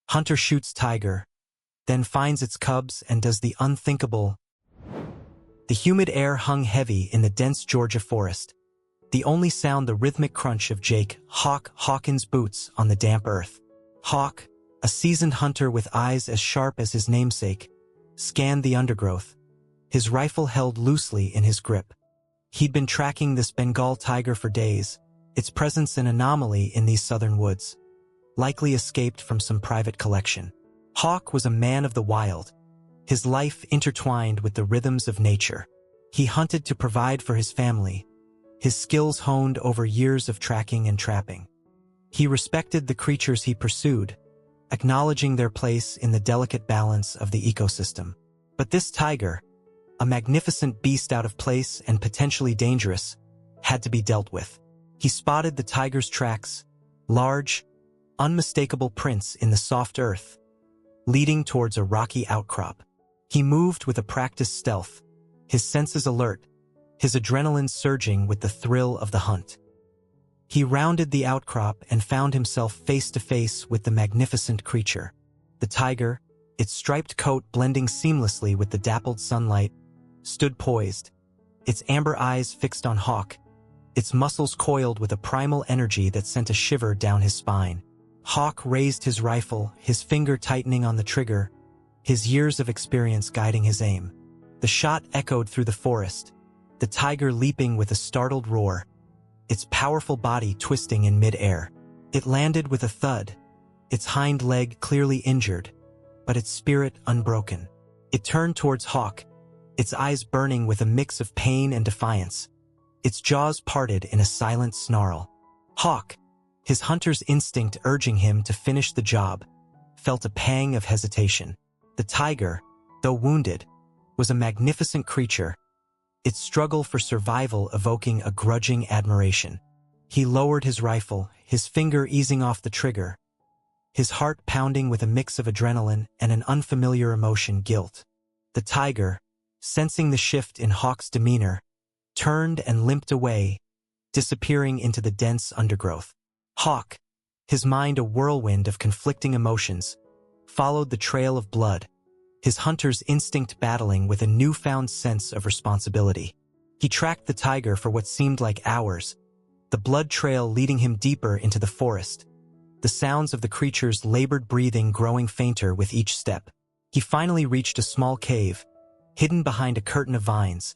Hunter shoots tiger, then finds its cubs and does the unthinkable. The humid air hung heavy in the dense Georgia forest. The only sound the rhythmic crunch of Jake Hawk Hawkins' boots on the damp earth. Hawk, a seasoned hunter with eyes as sharp as his namesake, scanned the undergrowth, his rifle held loosely in his grip. He'd been tracking this Bengal tiger for days, its presence an anomaly in these southern woods, likely escaped from some private collection. Hawk was a man of the wild, his life intertwined with the rhythms of nature. He hunted to provide for his family, his skills honed over years of tracking and trapping. He respected the creatures he pursued, acknowledging their place in the delicate balance of the ecosystem. But this tiger, a magnificent beast out of place and potentially dangerous, had to be dealt with. He spotted the tiger's tracks, large, unmistakable prints in the soft earth, leading towards a rocky outcrop. He moved with a practiced stealth, his senses alert, his adrenaline surging with the thrill of the hunt. He rounded the outcrop and found himself face to face with the magnificent creature. The tiger, its striped coat blending seamlessly with the dappled sunlight, stood poised, its amber eyes fixed on Hawk, its muscles coiled with a primal energy that sent a shiver down his spine. Hawk raised his rifle, his finger tightening on the trigger, his years of experience guiding his aim. The shot echoed through the forest, the tiger leaping with a startled roar, its powerful body twisting in mid-air. It landed with a thud, its hind leg clearly injured, but its spirit unbroken. It turned towards Hawk, its eyes burning with a mix of pain and defiance, its jaws parted in a silent snarl. Hawk, his hunter's instinct urging him to finish the job, felt a pang of hesitation. The tiger, though wounded, was a magnificent creature, its struggle for survival evoking a grudging admiration. He lowered his rifle, his finger easing off the trigger, his heart pounding with a mix of adrenaline and an unfamiliar emotion, guilt. The tiger, sensing the shift in Hawk's demeanor, turned and limped away, disappearing into the dense undergrowth. Hawk, his mind a whirlwind of conflicting emotions, followed the trail of blood, his hunter's instinct battling with a newfound sense of responsibility. He tracked the tiger for what seemed like hours, the blood trail leading him deeper into the forest, the sounds of the creature's labored breathing growing fainter with each step. He finally reached a small cave, hidden behind a curtain of vines,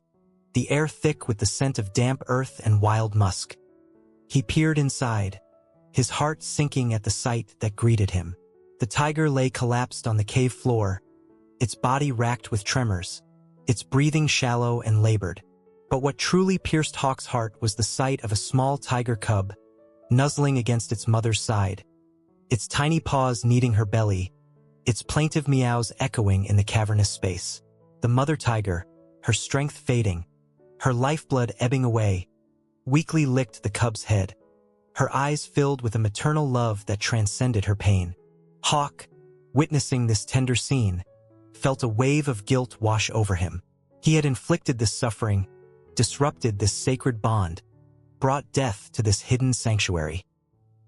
the air thick with the scent of damp earth and wild musk. He peered inside, his heart sinking at the sight that greeted him. The tiger lay collapsed on the cave floor, its body racked with tremors, its breathing shallow and labored. But what truly pierced Hawk's heart was the sight of a small tiger cub, nuzzling against its mother's side, its tiny paws kneading her belly, its plaintive meows echoing in the cavernous space. The mother tiger, her strength fading, her lifeblood ebbing away, weakly licked the cub's head, her eyes filled with a maternal love that transcended her pain. Hawk, witnessing this tender scene, felt a wave of guilt wash over him. He had inflicted this suffering, disrupted this sacred bond, brought death to this hidden sanctuary.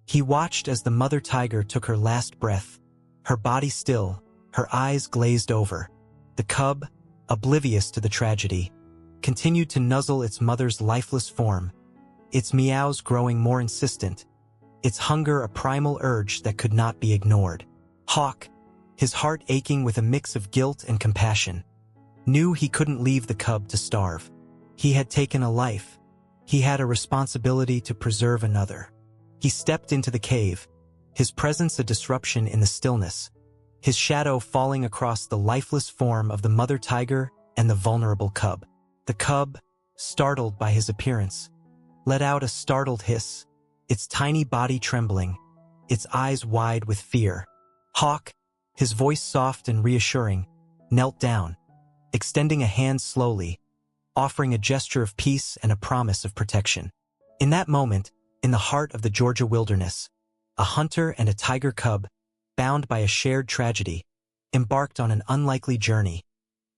He watched as the mother tiger took her last breath, her body still, her eyes glazed over. The cub, oblivious to the tragedy, continued to nuzzle its mother's lifeless form, its meows growing more insistent, its hunger a primal urge that could not be ignored. Hawk, his heart aching with a mix of guilt and compassion, knew he couldn't leave the cub to starve. He had taken a life. He had a responsibility to preserve another. He stepped into the cave, his presence a disruption in the stillness, his shadow falling across the lifeless form of the mother tiger and the vulnerable cub. The cub, startled by his appearance, let out a startled hiss, its tiny body trembling, its eyes wide with fear. Hawk, his voice soft and reassuring, knelt down, extending a hand slowly, offering a gesture of peace and a promise of protection. In that moment, in the heart of the Georgia wilderness, a hunter and a tiger cub, bound by a shared tragedy, embarked on an unlikely journey,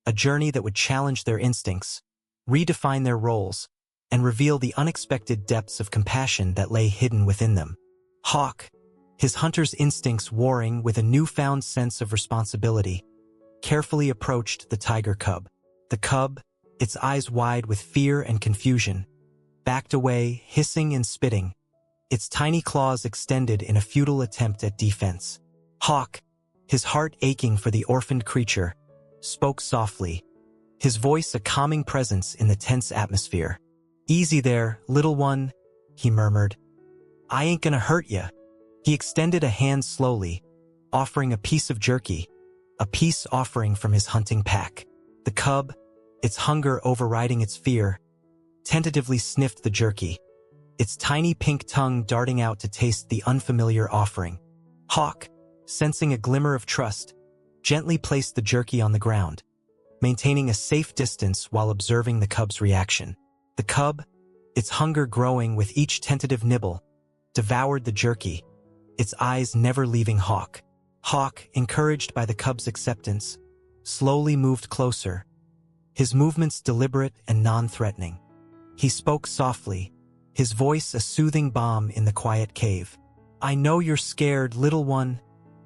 a journey that would challenge their instincts, redefine their roles, and reveal the unexpected depths of compassion that lay hidden within them. Hawk, his hunter's instincts warring with a newfound sense of responsibility, carefully approached the tiger cub. The cub, its eyes wide with fear and confusion, backed away, hissing and spitting, its tiny claws extended in a futile attempt at defense. Hawk, his heart aching for the orphaned creature, spoke softly, his voice a calming presence in the tense atmosphere. "Easy there, little one," he murmured. "I ain't gonna hurt ya." He extended a hand slowly, offering a piece of jerky, a peace offering from his hunting pack. The cub, its hunger overriding its fear, tentatively sniffed the jerky, its tiny pink tongue darting out to taste the unfamiliar offering. Hawk, sensing a glimmer of trust, gently placed the jerky on the ground, maintaining a safe distance while observing the cub's reaction. The cub, its hunger growing with each tentative nibble, devoured the jerky, its eyes never leaving Hawk. Hawk, encouraged by the cub's acceptance, slowly moved closer, his movements deliberate and non-threatening. He spoke softly, his voice a soothing balm in the quiet cave. "I know you're scared, little one,"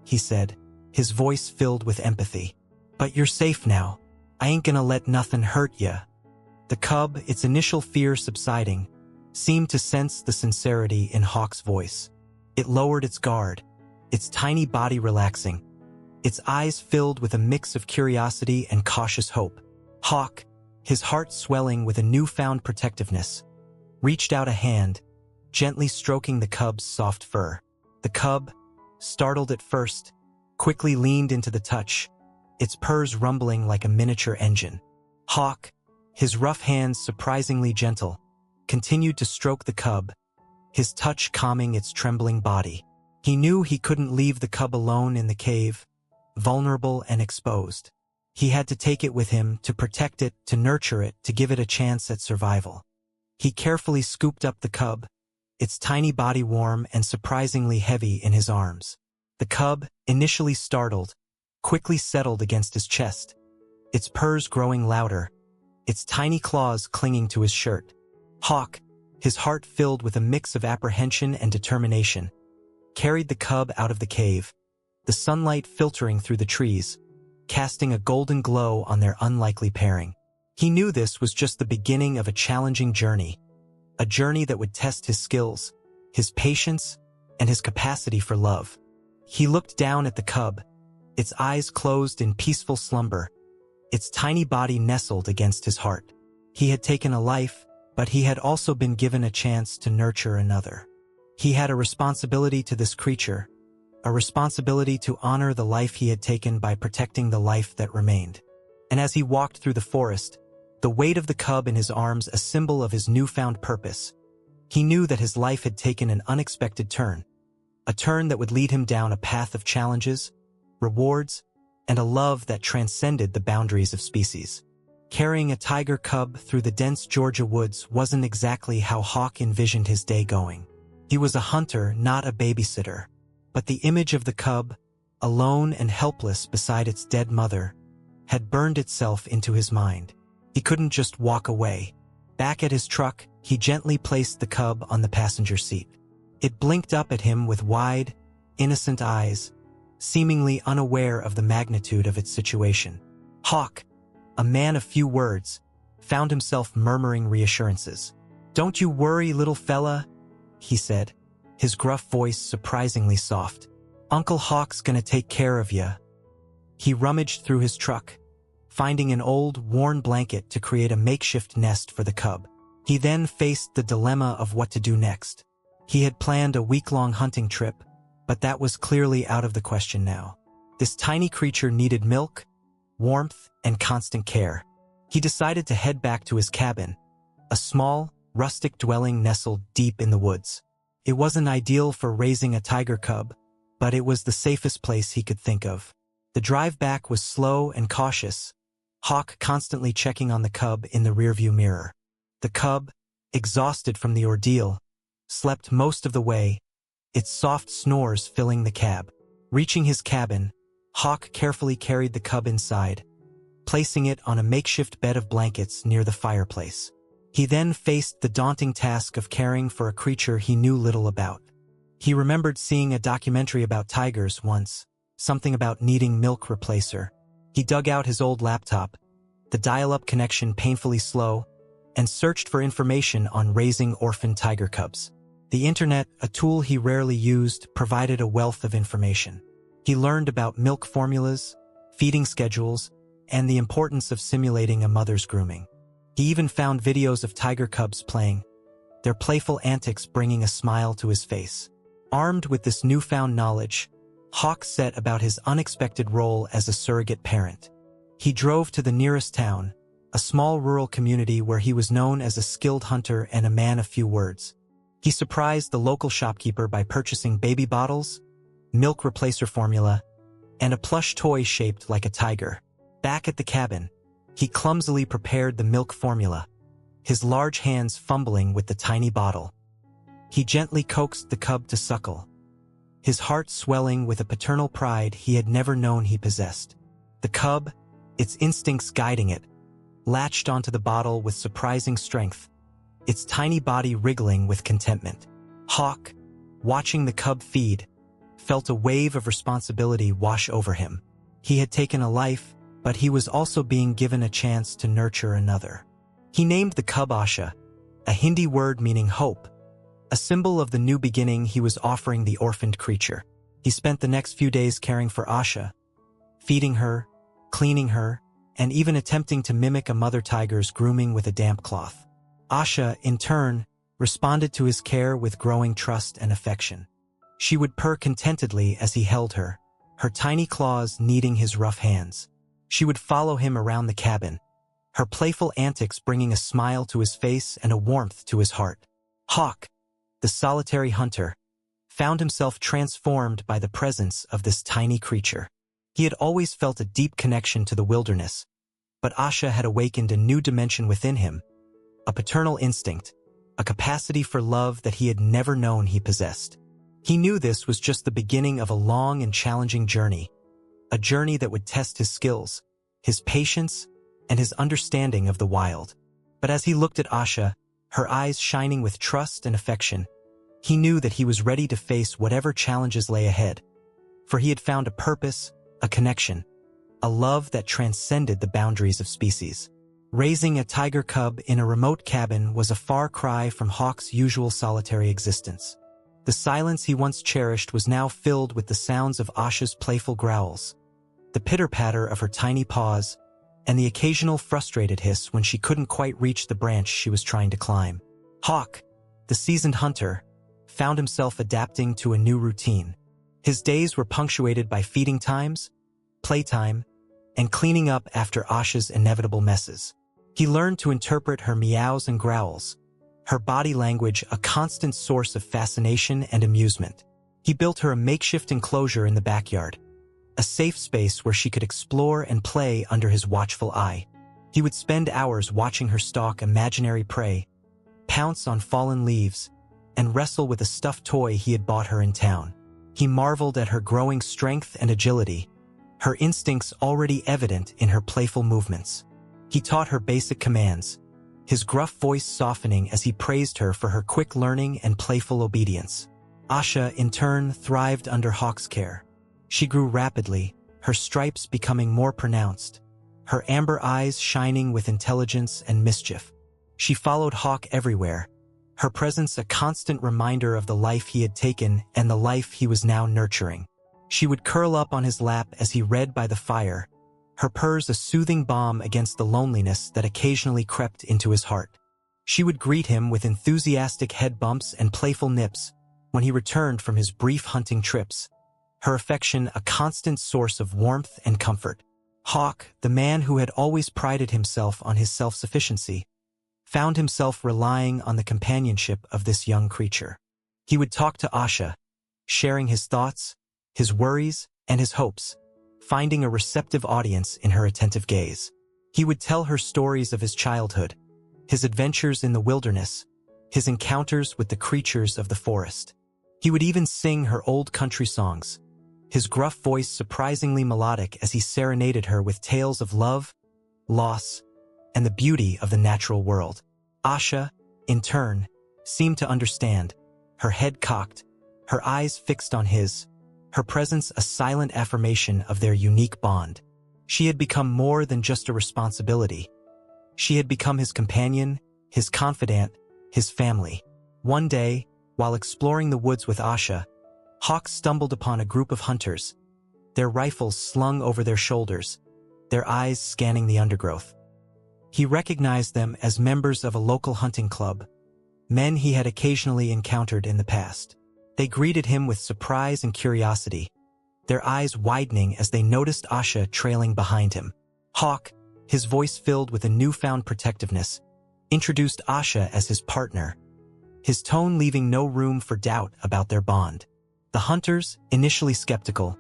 he said, his voice filled with empathy. "But you're safe now. I ain't gonna let nothing hurt ya." The cub, its initial fear subsiding, seemed to sense the sincerity in Hawk's voice. It lowered its guard, its tiny body relaxing, its eyes filled with a mix of curiosity and cautious hope. Hawk, his heart swelling with a newfound protectiveness, reached out a hand, gently stroking the cub's soft fur. The cub, startled at first, quickly leaned into the touch, its purrs rumbling like a miniature engine. Hawk, his rough hands surprisingly gentle, continued to stroke the cub, his touch calming its trembling body. He knew he couldn't leave the cub alone in the cave, vulnerable and exposed. He had to take it with him, to protect it, to nurture it, to give it a chance at survival. He carefully scooped up the cub, its tiny body warm and surprisingly heavy in his arms. The cub, initially startled, quickly settled against his chest, its purrs growing louder, its tiny claws clinging to his shirt. Hawk, his heart filled with a mix of apprehension and determination, carried the cub out of the cave, the sunlight filtering through the trees, casting a golden glow on their unlikely pairing. He knew this was just the beginning of a challenging journey, a journey that would test his skills, his patience, and his capacity for love. He looked down at the cub, its eyes closed in peaceful slumber, its tiny body nestled against his heart. He had taken a life, but he had also been given a chance to nurture another. He had a responsibility to this creature, a responsibility to honor the life he had taken by protecting the life that remained. And as he walked through the forest, the weight of the cub in his arms a symbol of his newfound purpose, he knew that his life had taken an unexpected turn, a turn that would lead him down a path of challenges, rewards, and a love that transcended the boundaries of species. Carrying a tiger cub through the dense Georgia woods wasn't exactly how Hawk envisioned his day going. He was a hunter, not a babysitter. But the image of the cub, alone and helpless beside its dead mother, had burned itself into his mind. He couldn't just walk away. Back at his truck, he gently placed the cub on the passenger seat. It blinked up at him with wide, innocent eyes, seemingly unaware of the magnitude of its situation. Hawk, a man of few words, found himself murmuring reassurances. "Don't you worry, little fella," he said, his gruff voice surprisingly soft. "Uncle Hawk's gonna take care of ya." He rummaged through his truck, finding an old, worn blanket to create a makeshift nest for the cub. He then faced the dilemma of what to do next. He had planned a week-long hunting trip, but that was clearly out of the question now. This tiny creature needed milk, warmth, and constant care. He decided to head back to his cabin, a small, rustic dwelling nestled deep in the woods. It wasn't ideal for raising a tiger cub, but it was the safest place he could think of. The drive back was slow and cautious, Hawk constantly checking on the cub in the rearview mirror. The cub, exhausted from the ordeal, slept most of the way, its soft snores filling the cab. Reaching his cabin, Hawk carefully carried the cub inside, placing it on a makeshift bed of blankets near the fireplace. He then faced the daunting task of caring for a creature he knew little about. He remembered seeing a documentary about tigers once, something about needing milk replacer. He dug out his old laptop, the dial-up connection painfully slow, and searched for information on raising orphan tiger cubs. The internet, a tool he rarely used, provided a wealth of information. He learned about milk formulas, feeding schedules, and the importance of simulating a mother's grooming. He even found videos of tiger cubs playing, their playful antics bringing a smile to his face. Armed with this newfound knowledge, Hawk set about his unexpected role as a surrogate parent. He drove to the nearest town, a small rural community where he was known as a skilled hunter and a man of few words. He surprised the local shopkeeper by purchasing baby bottles, milk replacer formula, and a plush toy shaped like a tiger. Back at the cabin, he clumsily prepared the milk formula, his large hands fumbling with the tiny bottle. He gently coaxed the cub to suckle, his heart swelling with a paternal pride he had never known he possessed. The cub, its instincts guiding it, latched onto the bottle with surprising strength, its tiny body wriggling with contentment. Hawk, watching the cub feed, felt a wave of responsibility wash over him. He had taken a life, but he was also being given a chance to nurture another. He named the cub Asha, a Hindi word meaning hope, a symbol of the new beginning he was offering the orphaned creature. He spent the next few days caring for Asha, feeding her, cleaning her, and even attempting to mimic a mother tiger's grooming with a damp cloth. Asha, in turn, responded to his care with growing trust and affection. She would purr contentedly as he held her, her tiny claws kneading his rough hands. She would follow him around the cabin, her playful antics bringing a smile to his face and a warmth to his heart. Hawk, the solitary hunter, found himself transformed by the presence of this tiny creature. He had always felt a deep connection to the wilderness, but Asha had awakened a new dimension within him, a paternal instinct, a capacity for love that he had never known he possessed. He knew this was just the beginning of a long and challenging journey, a journey that would test his skills, his patience, and his understanding of the wild. But as he looked at Asha, her eyes shining with trust and affection, he knew that he was ready to face whatever challenges lay ahead, for he had found a purpose, a connection, a love that transcended the boundaries of species. Raising a tiger cub in a remote cabin was a far cry from Hawk's usual solitary existence. The silence he once cherished was now filled with the sounds of Asha's playful growls, the pitter-patter of her tiny paws, and the occasional frustrated hiss when she couldn't quite reach the branch she was trying to climb. Hawk, the seasoned hunter, found himself adapting to a new routine. His days were punctuated by feeding times, playtime, and cleaning up after Asha's inevitable messes. He learned to interpret her meows and growls, her body language a constant source of fascination and amusement. He built her a makeshift enclosure in the backyard, a safe space where she could explore and play under his watchful eye. He would spend hours watching her stalk imaginary prey, pounce on fallen leaves, and wrestle with a stuffed toy he had bought her in town. He marveled at her growing strength and agility, her instincts already evident in her playful movements. He taught her basic commands, his gruff voice softening as he praised her for her quick learning and playful obedience. Asha, in turn, thrived under Hawk's care. She grew rapidly, her stripes becoming more pronounced, her amber eyes shining with intelligence and mischief. She followed Hawk everywhere, her presence a constant reminder of the life he had taken and the life he was now nurturing. She would curl up on his lap as he read by the fire, her purrs a soothing balm against the loneliness that occasionally crept into his heart. She would greet him with enthusiastic head bumps and playful nips when he returned from his brief hunting trips, her affection a constant source of warmth and comfort. Hawk, the man who had always prided himself on his self-sufficiency, found himself relying on the companionship of this young creature. He would talk to Asha, sharing his thoughts, his worries, and his hopes, finding a receptive audience in her attentive gaze. He would tell her stories of his childhood, his adventures in the wilderness, his encounters with the creatures of the forest. He would even sing her old country songs, his gruff voice surprisingly melodic as he serenaded her with tales of love, loss, and the beauty of the natural world. Asha, in turn, seemed to understand, her head cocked, her eyes fixed on his, her presence a silent affirmation of their unique bond. She had become more than just a responsibility. She had become his companion, his confidant, his family. One day, while exploring the woods with Asha, Hawk stumbled upon a group of hunters, their rifles slung over their shoulders, their eyes scanning the undergrowth. He recognized them as members of a local hunting club, men he had occasionally encountered in the past. They greeted him with surprise and curiosity, their eyes widening as they noticed Asha trailing behind him. Hawk, his voice filled with a newfound protectiveness, introduced Asha as his partner, his tone leaving no room for doubt about their bond. The hunters, initially skeptical,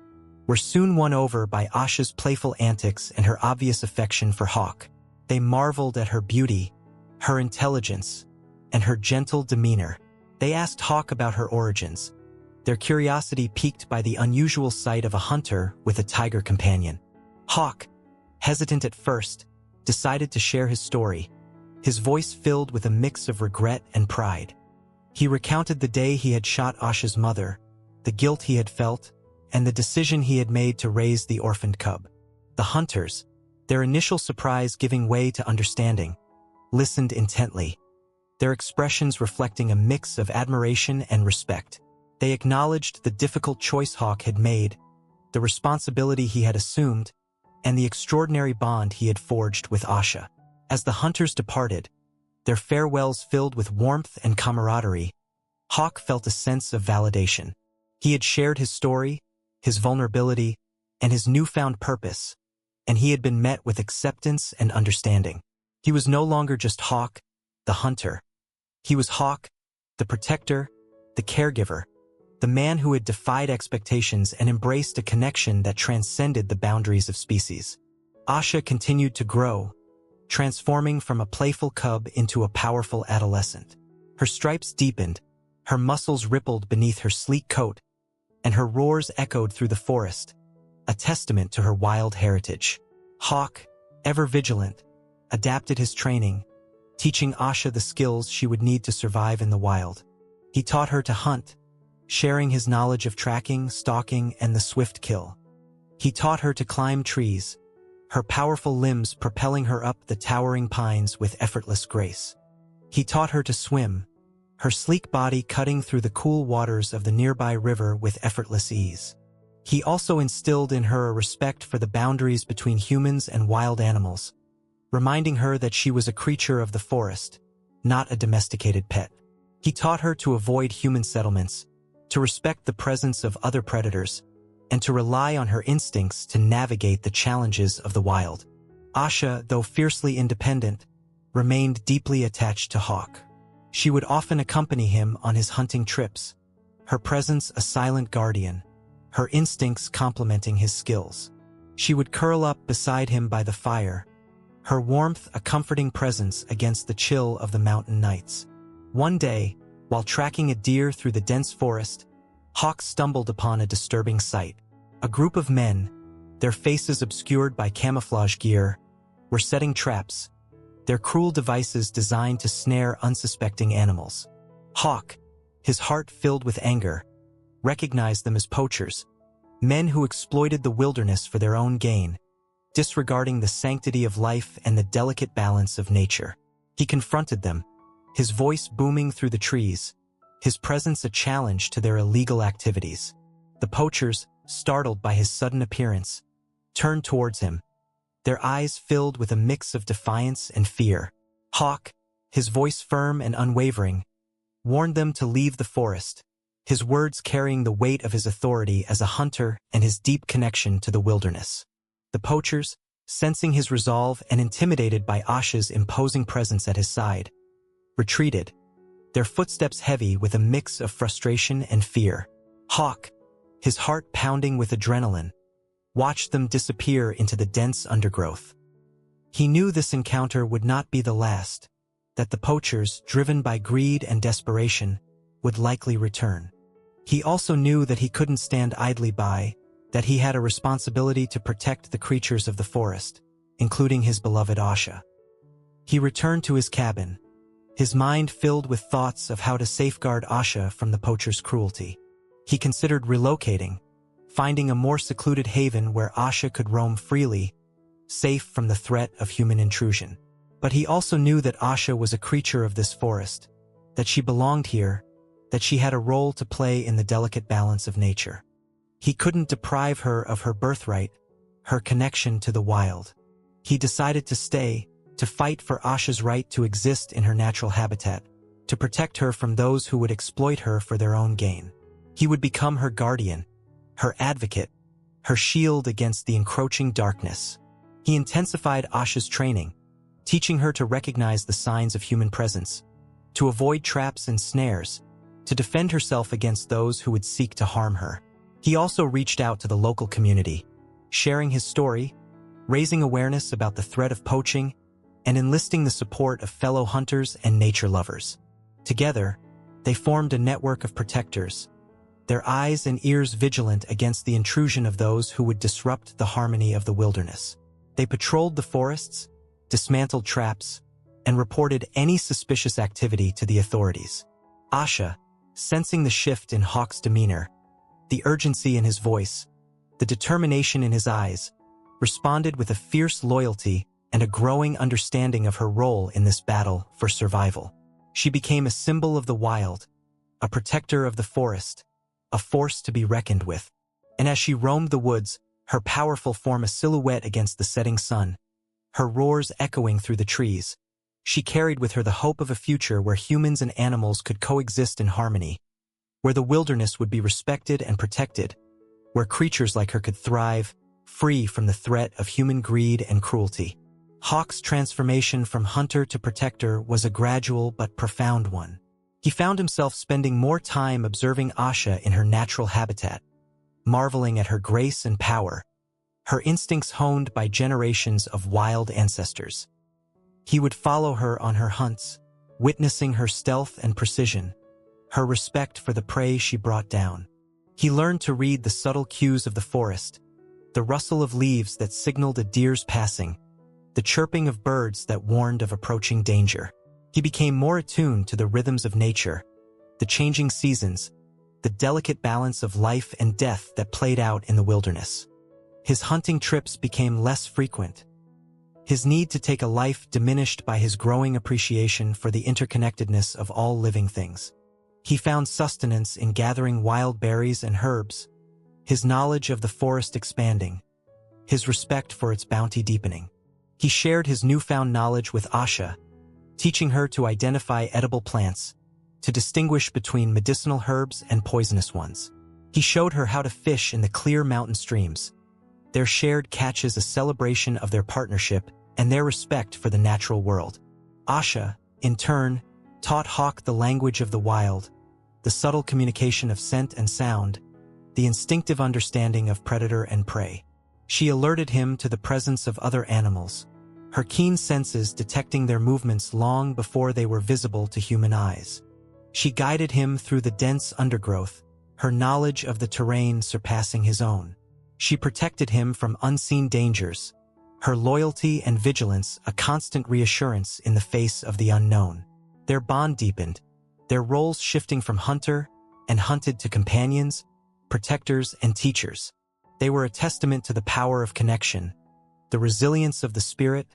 were soon won over by Asha's playful antics and her obvious affection for Hawk. They marveled at her beauty, her intelligence, and her gentle demeanor. They asked Hawk about her origins, their curiosity piqued by the unusual sight of a hunter with a tiger companion. Hawk, hesitant at first, decided to share his story, his voice filled with a mix of regret and pride. He recounted the day he had shot Asha's mother, the guilt he had felt, and the decision he had made to raise the orphaned cub. The hunters, their initial surprise giving way to understanding, listened intently, their expressions reflecting a mix of admiration and respect. They acknowledged the difficult choice Hawk had made, the responsibility he had assumed, and the extraordinary bond he had forged with Asha. As the hunters departed, their farewells filled with warmth and camaraderie, Hawk felt a sense of validation. He had shared his story, his vulnerability, and his newfound purpose, and he had been met with acceptance and understanding. He was no longer just Hawk, the hunter. He was Hawk, the protector, the caregiver, the man who had defied expectations and embraced a connection that transcended the boundaries of species. Asha continued to grow, transforming from a playful cub into a powerful adolescent. Her stripes deepened, her muscles rippled beneath her sleek coat, and her roars echoed through the forest, a testament to her wild heritage. Hawk, ever vigilant, adapted his training, teaching Asha the skills she would need to survive in the wild. He taught her to hunt, sharing his knowledge of tracking, stalking, and the swift kill. He taught her to climb trees, her powerful limbs propelling her up the towering pines with effortless grace. He taught her to swim, her sleek body cutting through the cool waters of the nearby river with effortless ease. He also instilled in her a respect for the boundaries between humans and wild animals, reminding her that she was a creature of the forest, not a domesticated pet. He taught her to avoid human settlements, to respect the presence of other predators, and to rely on her instincts to navigate the challenges of the wild. Asha, though fiercely independent, remained deeply attached to Hawk. She would often accompany him on his hunting trips, her presence a silent guardian, her instincts complementing his skills. She would curl up beside him by the fire, her warmth a comforting presence against the chill of the mountain nights. One day, while tracking a deer through the dense forest, Hawk stumbled upon a disturbing sight. A group of men, their faces obscured by camouflage gear, were setting traps, their cruel devices designed to snare unsuspecting animals. Hawk, his heart filled with anger, recognized them as poachers, men who exploited the wilderness for their own gain, disregarding the sanctity of life and the delicate balance of nature. He confronted them, his voice booming through the trees, his presence a challenge to their illegal activities. The poachers, startled by his sudden appearance, turned towards him, their eyes filled with a mix of defiance and fear. Hawk, his voice firm and unwavering, warned them to leave the forest, his words carrying the weight of his authority as a hunter and his deep connection to the wilderness. The poachers, sensing his resolve and intimidated by Asha's imposing presence at his side, retreated, their footsteps heavy with a mix of frustration and fear. Hawk, his heart pounding with adrenaline, watched them disappear into the dense undergrowth. He knew this encounter would not be the last, that the poachers, driven by greed and desperation, would likely return. He also knew that he couldn't stand idly by, that he had a responsibility to protect the creatures of the forest, including his beloved Asha. He returned to his cabin, his mind filled with thoughts of how to safeguard Asha from the poacher's cruelty. He considered relocating, finding a more secluded haven where Asha could roam freely, safe from the threat of human intrusion. But he also knew that Asha was a creature of this forest, that she belonged here, that she had a role to play in the delicate balance of nature. He couldn't deprive her of her birthright, her connection to the wild. He decided to stay, to fight for Asha's right to exist in her natural habitat, to protect her from those who would exploit her for their own gain. He would become her guardian, her advocate, her shield against the encroaching darkness. He intensified Asha's training, teaching her to recognize the signs of human presence, to avoid traps and snares, to defend herself against those who would seek to harm her. He also reached out to the local community, sharing his story, raising awareness about the threat of poaching, and enlisting the support of fellow hunters and nature lovers. Together, they formed a network of protectors, their eyes and ears vigilant against the intrusion of those who would disrupt the harmony of the wilderness. They patrolled the forests, dismantled traps, and reported any suspicious activity to the authorities. Asha, sensing the shift in Hawk's demeanor, the urgency in his voice, the determination in his eyes, responded with a fierce loyalty and a growing understanding of her role in this battle for survival. She became a symbol of the wild, a protector of the forest, a force to be reckoned with. And as she roamed the woods, her powerful form a silhouette against the setting sun, her roars echoing through the trees, she carried with her the hope of a future where humans and animals could coexist in harmony, where the wilderness would be respected and protected, where creatures like her could thrive, free from the threat of human greed and cruelty. Hawk's transformation from hunter to protector was a gradual but profound one. He found himself spending more time observing Asha in her natural habitat, marveling at her grace and power, her instincts honed by generations of wild ancestors. He would follow her on her hunts, witnessing her stealth and precision, her respect for the prey she brought down. He learned to read the subtle cues of the forest, the rustle of leaves that signaled a deer's passing, the chirping of birds that warned of approaching danger. He became more attuned to the rhythms of nature, the changing seasons, the delicate balance of life and death that played out in the wilderness. His hunting trips became less frequent, his need to take a life diminished by his growing appreciation for the interconnectedness of all living things. He found sustenance in gathering wild berries and herbs, his knowledge of the forest expanding, his respect for its bounty deepening. He shared his newfound knowledge with Asha, teaching her to identify edible plants, to distinguish between medicinal herbs and poisonous ones. He showed her how to fish in the clear mountain streams, their shared catches a celebration of their partnership and their respect for the natural world. Asha, in turn, taught Hawk the language of the wild, the subtle communication of scent and sound, the instinctive understanding of predator and prey. She alerted him to the presence of other animals, her keen senses detecting their movements long before they were visible to human eyes. She guided him through the dense undergrowth, her knowledge of the terrain surpassing his own. She protected him from unseen dangers, her loyalty and vigilance a constant reassurance in the face of the unknown. Their bond deepened, their roles shifting from hunter and hunted to companions, protectors, and teachers. They were a testament to the power of connection, the resilience of the spirit,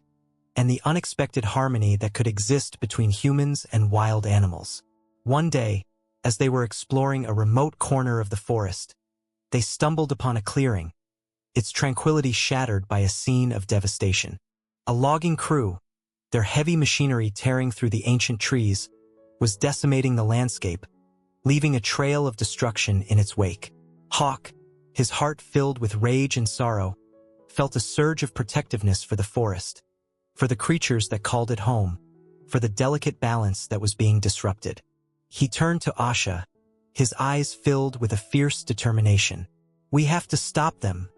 and the unexpected harmony that could exist between humans and wild animals. One day, as they were exploring a remote corner of the forest, they stumbled upon a clearing, its tranquility shattered by a scene of devastation. A logging crew, their heavy machinery tearing through the ancient trees, was decimating the landscape, leaving a trail of destruction in its wake. Hawk, his heart filled with rage and sorrow, felt a surge of protectiveness for the forest, for the creatures that called it home, for the delicate balance that was being disrupted. He turned to Asha, his eyes filled with a fierce determination. "We have to stop them,"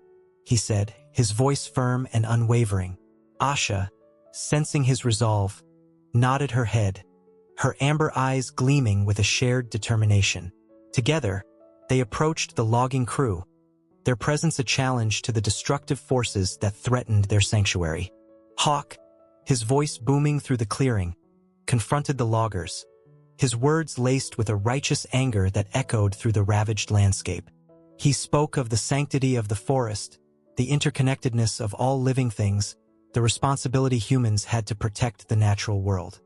he said, his voice firm and unwavering. Asha, sensing his resolve, nodded her head, her amber eyes gleaming with a shared determination. Together, they approached the logging crew, their presence a challenge to the destructive forces that threatened their sanctuary. Hawk, his voice booming through the clearing, confronted the loggers, his words laced with a righteous anger that echoed through the ravaged landscape. He spoke of the sanctity of the forest, the interconnectedness of all living things, the responsibility humans had to protect the natural world.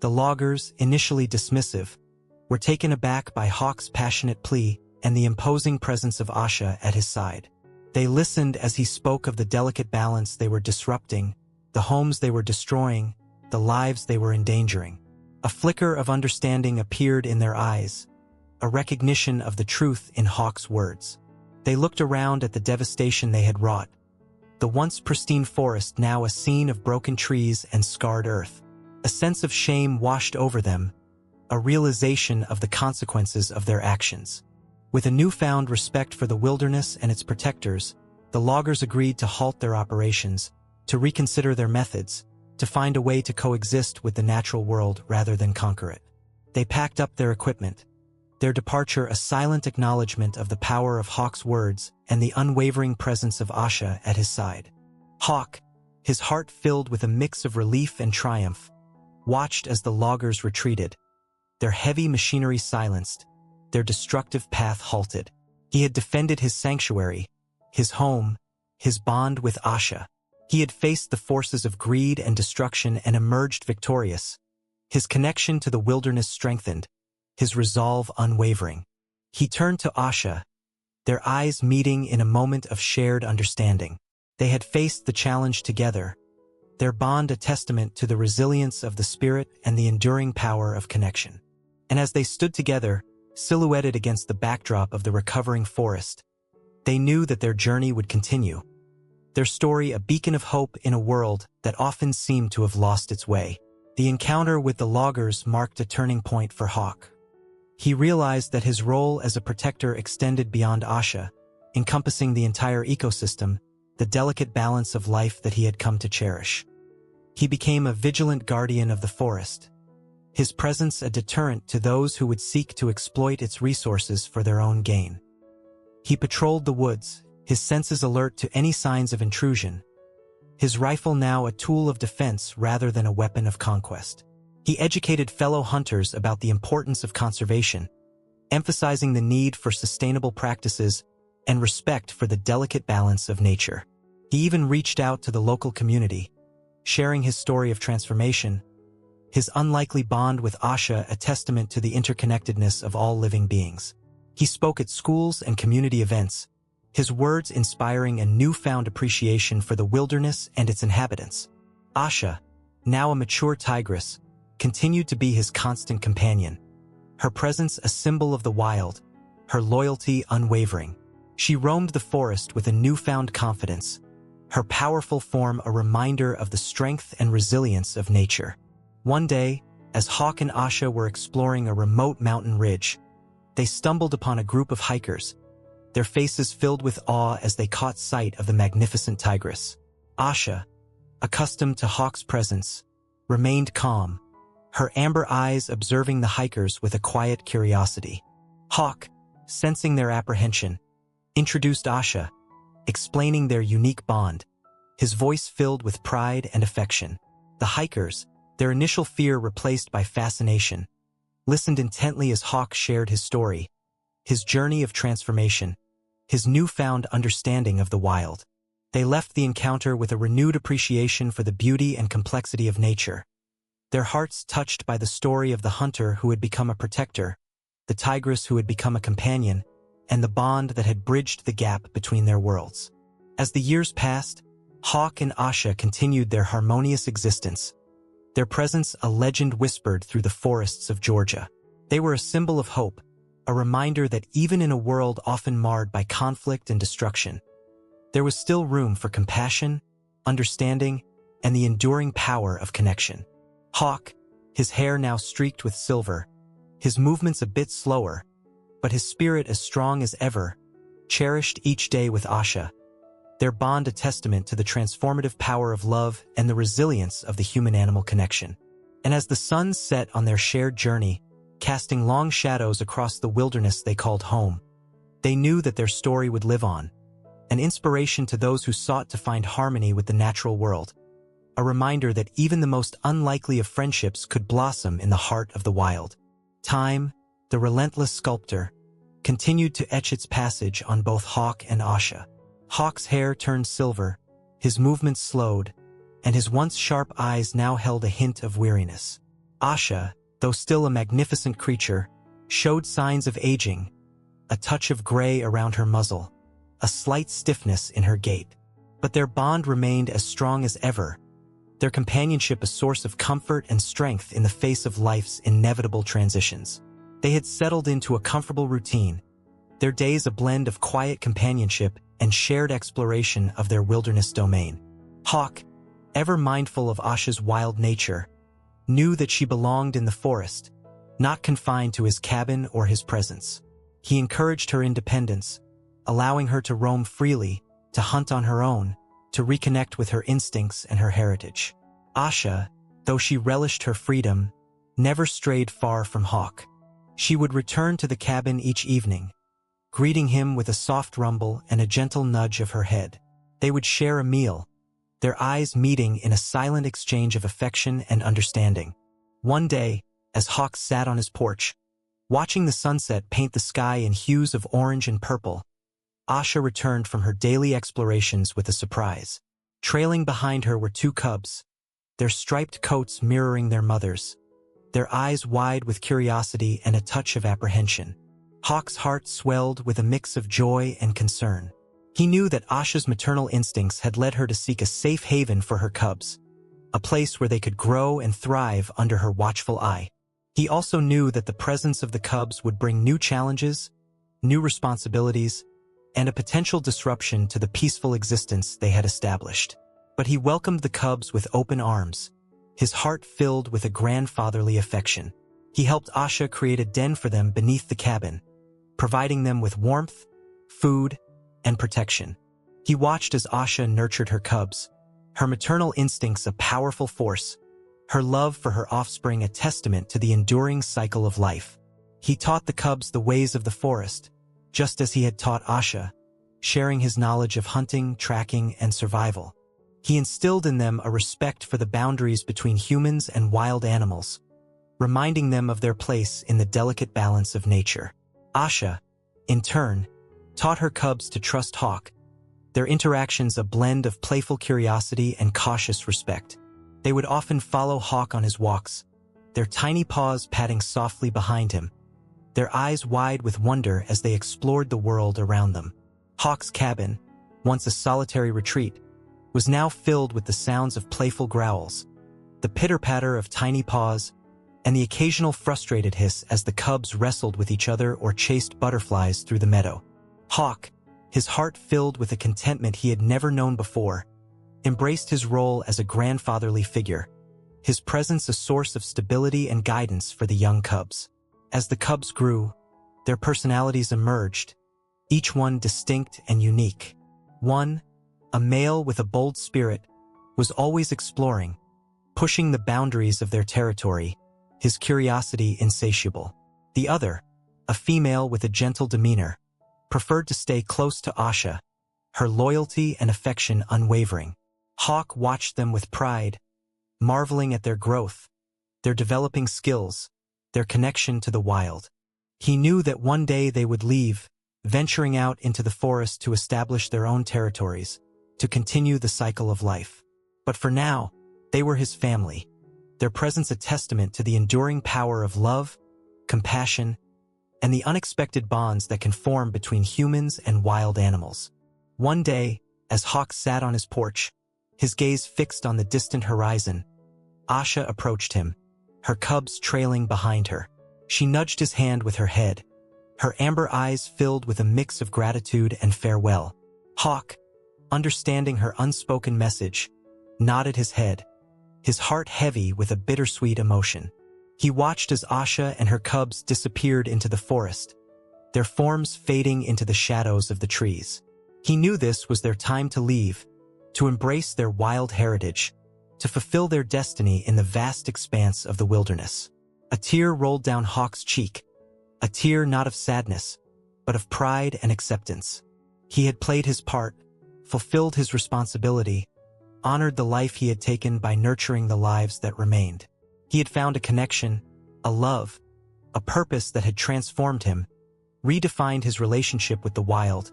The loggers, initially dismissive, were taken aback by Hawk's passionate plea and the imposing presence of Asha at his side. They listened as he spoke of the delicate balance they were disrupting, the homes they were destroying, the lives they were endangering. A flicker of understanding appeared in their eyes, a recognition of the truth in Hawk's words. They looked around at the devastation they had wrought, the once pristine forest now a scene of broken trees and scarred earth. A sense of shame washed over them, a realization of the consequences of their actions. With a newfound respect for the wilderness and its protectors, the loggers agreed to halt their operations, to reconsider their methods, to find a way to coexist with the natural world rather than conquer it. They packed up their equipment, their departure a silent acknowledgement of the power of Hawk's words and the unwavering presence of Asha at his side. Hawk, his heart filled with a mix of relief and triumph, watched as the loggers retreated, their heavy machinery silenced, their destructive path halted. He had defended his sanctuary, his home, his bond with Asha. He had faced the forces of greed and destruction and emerged victorious. His connection to the wilderness strengthened, his resolve unwavering. He turned to Asha, their eyes meeting in a moment of shared understanding. They had faced the challenge together, their bond a testament to the resilience of the spirit and the enduring power of connection. And as they stood together, silhouetted against the backdrop of the recovering forest, they knew that their journey would continue. Their story a beacon of hope in a world that often seemed to have lost its way. The encounter with the loggers marked a turning point for Hawk. He realized that his role as a protector extended beyond Asha, encompassing the entire ecosystem, the delicate balance of life that he had come to cherish. He became a vigilant guardian of the forest, his presence a deterrent to those who would seek to exploit its resources for their own gain. He patrolled the woods, his senses alert to any signs of intrusion, his rifle now a tool of defense rather than a weapon of conquest. He educated fellow hunters about the importance of conservation, emphasizing the need for sustainable practices and respect for the delicate balance of nature. He even reached out to the local community, sharing his story of transformation, his unlikely bond with Asha a testament to the interconnectedness of all living beings. He spoke at schools and community events, his words inspiring a newfound appreciation for the wilderness and its inhabitants. Asha, now a mature tigress, continued to be his constant companion, her presence a symbol of the wild, her loyalty unwavering. She roamed the forest with a newfound confidence, her powerful form a reminder of the strength and resilience of nature. One day, as Hawk and Asha were exploring a remote mountain ridge, they stumbled upon a group of hikers, their faces filled with awe as they caught sight of the magnificent tigress. Asha, accustomed to Hawk's presence, remained calm, her amber eyes observing the hikers with a quiet curiosity. Hawk, sensing their apprehension, introduced Asha, explaining their unique bond, his voice filled with pride and affection. The hikers, their initial fear replaced by fascination, listened intently as Hawk shared his story, his journey of transformation, his newfound understanding of the wild. They left the encounter with a renewed appreciation for the beauty and complexity of nature, their hearts touched by the story of the hunter who had become a protector, the tigress who had become a companion, and the bond that had bridged the gap between their worlds. As the years passed, Hawk and Asha continued their harmonious existence, their presence a legend whispered through the forests of Georgia. They were a symbol of hope, a reminder that even in a world often marred by conflict and destruction, there was still room for compassion, understanding, and the enduring power of connection. Hawk, his hair now streaked with silver, his movements a bit slower, but his spirit as strong as ever, cherished each day with Asha, their bond a testament to the transformative power of love and the resilience of the human-animal connection. And as the sun set on their shared journey, casting long shadows across the wilderness they called home, they knew that their story would live on, an inspiration to those who sought to find harmony with the natural world, a reminder that even the most unlikely of friendships could blossom in the heart of the wild. Time, the relentless sculptor, continued to etch its passage on both Hawk and Asha. Hawk's hair turned silver, his movements slowed, and his once sharp eyes now held a hint of weariness. Asha, though still a magnificent creature, showed signs of aging, a touch of gray around her muzzle, a slight stiffness in her gait. But their bond remained as strong as ever, their companionship a source of comfort and strength in the face of life's inevitable transitions. They had settled into a comfortable routine, their days a blend of quiet companionship and shared exploration of their wilderness domain. Hawk, ever mindful of Asha's wild nature, knew that she belonged in the forest, not confined to his cabin or his presence. He encouraged her independence, allowing her to roam freely, to hunt on her own, to reconnect with her instincts and her heritage. Asha, though she relished her freedom, never strayed far from Hawk. She would return to the cabin each evening, greeting him with a soft rumble and a gentle nudge of her head. They would share a meal, their eyes meeting in a silent exchange of affection and understanding. One day, as Hawk sat on his porch, watching the sunset paint the sky in hues of orange and purple, Asha returned from her daily explorations with a surprise. Trailing behind her were two cubs, their striped coats mirroring their mother's, their eyes wide with curiosity and a touch of apprehension. Hawk's heart swelled with a mix of joy and concern. He knew that Asha's maternal instincts had led her to seek a safe haven for her cubs, a place where they could grow and thrive under her watchful eye. He also knew that the presence of the cubs would bring new challenges, new responsibilities, and a potential disruption to the peaceful existence they had established. But he welcomed the cubs with open arms, his heart filled with a grandfatherly affection. He helped Asha create a den for them beneath the cabin, providing them with warmth, food, and protection. He watched as Asha nurtured her cubs, her maternal instincts a powerful force, her love for her offspring a testament to the enduring cycle of life. He taught the cubs the ways of the forest, just as he had taught Asha, sharing his knowledge of hunting, tracking, and survival. He instilled in them a respect for the boundaries between humans and wild animals, reminding them of their place in the delicate balance of nature. Asha, in turn, taught her cubs to trust Hawk, their interactions a blend of playful curiosity and cautious respect. They would often follow Hawk on his walks, their tiny paws padding softly behind him, their eyes wide with wonder as they explored the world around them. Hawk's cabin, once a solitary retreat, was now filled with the sounds of playful growls, the pitter-patter of tiny paws, and the occasional frustrated hiss as the cubs wrestled with each other or chased butterflies through the meadow. Hawk, his heart filled with a contentment he had never known before, embraced his role as a grandfatherly figure, his presence a source of stability and guidance for the young cubs. As the cubs grew, their personalities emerged, each one distinct and unique. One, a male with a bold spirit, was always exploring, pushing the boundaries of their territory, his curiosity insatiable. The other, a female with a gentle demeanor, preferred to stay close to Asha, her loyalty and affection unwavering. Hawk watched them with pride, marveling at their growth, their developing skills, their connection to the wild. He knew that one day they would leave, venturing out into the forest to establish their own territories, to continue the cycle of life. But for now, they were his family, their presence a testament to the enduring power of love, compassion, and the unexpected bonds that can form between humans and wild animals. One day, as Hawk sat on his porch, his gaze fixed on the distant horizon, Asha approached him, her cubs trailing behind her. She nudged his hand with her head, her amber eyes filled with a mix of gratitude and farewell. Hawk, understanding her unspoken message, nodded his head, his heart heavy with a bittersweet emotion. He watched as Asha and her cubs disappeared into the forest, their forms fading into the shadows of the trees. He knew this was their time to leave, to embrace their wild heritage, to fulfill their destiny in the vast expanse of the wilderness. A tear rolled down Hawk's cheek, a tear not of sadness, but of pride and acceptance. He had played his part, fulfilled his responsibility, honored the life he had taken by nurturing the lives that remained. He had found a connection, a love, a purpose that had transformed him, redefined his relationship with the wild,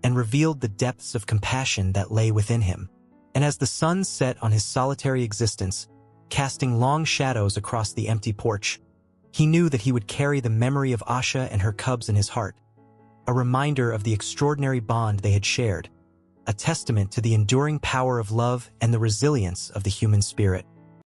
and revealed the depths of compassion that lay within him. And as the sun set on his solitary existence, casting long shadows across the empty porch, he knew that he would carry the memory of Asha and her cubs in his heart, a reminder of the extraordinary bond they had shared, a testament to the enduring power of love and the resilience of the human spirit.